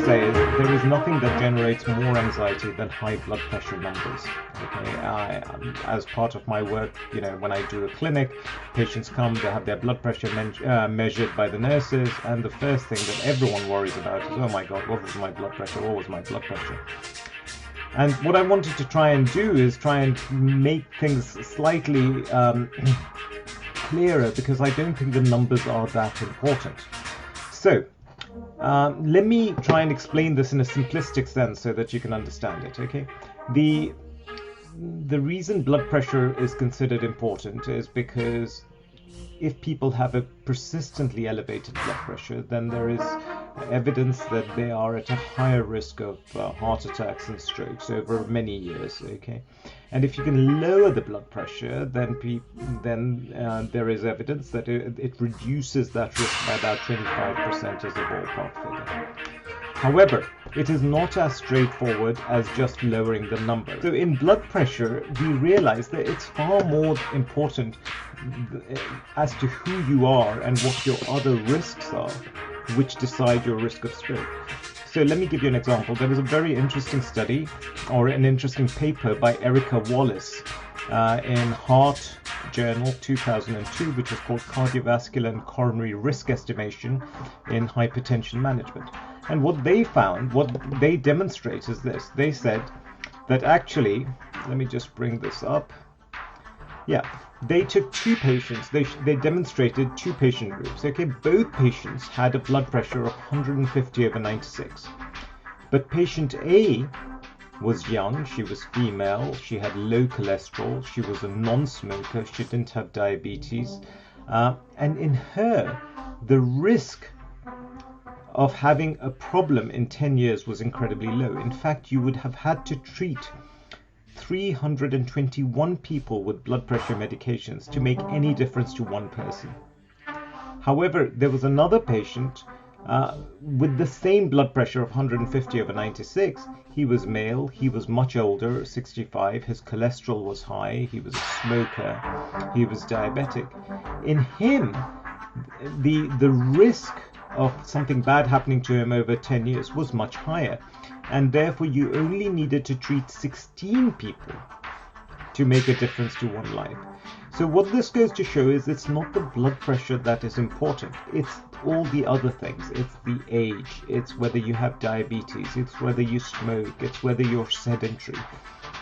say is there is nothing that generates more anxiety than high blood pressure numbers. Okay, as part of my work, when I do a clinic, patients come, they have their blood pressure measured by the nurses, and the first thing that everyone worries about is, oh my God, what was my blood pressure? What was my blood pressure? And what I wanted to try and do is try and make things slightly clearer, because I don't think the numbers are that important. So let me try and explain this in a simplistic sense so that you can understand it. Okay, the reason blood pressure is considered important is because if people have a persistently elevated blood pressure, then there is evidence that they are at a higher risk of heart attacks and strokes over many years. Okay, and if you can lower the blood pressure, then there is evidence that it reduces that risk by about 25% as a ballpark figure. However, it is not as straightforward as just lowering the number. So in blood pressure, we realize that it's far more important as to who you are and what your other risks are, which decide your risk of stroke. So let me give you an example. There was a very interesting study, or an interesting paper by Erica Wallace in Heart Journal 2002, which is called Cardiovascular and Coronary Risk Estimation in Hypertension Management. And what they found, what they demonstrate is this. They said that actually, let me just bring this up. Yeah, they took two patients, they demonstrated two patient groups. Okay, both patients had a blood pressure of 150/96. But patient A was young, she was female, she had low cholesterol, she was a non-smoker, she didn't have diabetes. And in her, the risk of having a problem in 10 years was incredibly low. In fact, you would have had to treat 321 people with blood pressure medications to make any difference to one person. However, there was another patient with the same blood pressure of 150/96. He was male, he was much older, 65, his cholesterol was high, he was a smoker, he was diabetic. In him, the risk of something bad happening to him over 10 years was much higher, and therefore you only needed to treat 16 people to make a difference to one life. So what this goes to show is it's not the blood pressure that is important, it's all the other things. It's the age, it's whether you have diabetes, it's whether you smoke, it's whether you're sedentary.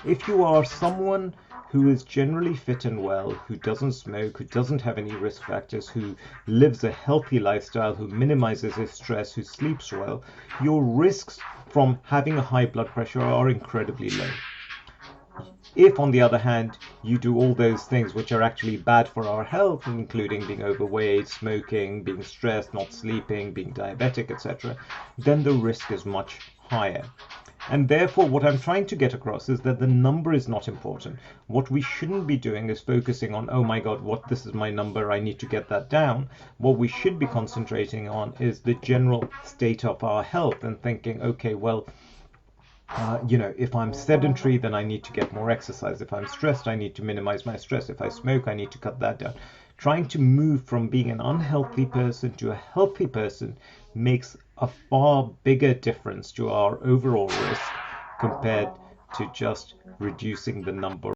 If you are someone who is generally fit and well, who doesn't smoke, who doesn't have any risk factors, who lives a healthy lifestyle, who minimizes his stress, who sleeps well, your risks from having a high blood pressure are incredibly low. If, on the other hand, you do all those things which are actually bad for our health, including being overweight, smoking, being stressed, not sleeping, being diabetic, etc., then the risk is much higher. And therefore, what I'm trying to get across is that the number is not important. What we shouldn't be doing is focusing on, oh my God, this is my number, I need to get that down. What we should be concentrating on is the general state of our health and thinking, okay, well, if I'm sedentary, then I need to get more exercise. If I'm stressed, I need to minimize my stress. If I smoke, I need to cut that down. Trying to move from being an unhealthy person to a healthy person makes a far bigger difference to our overall risk compared to just reducing the number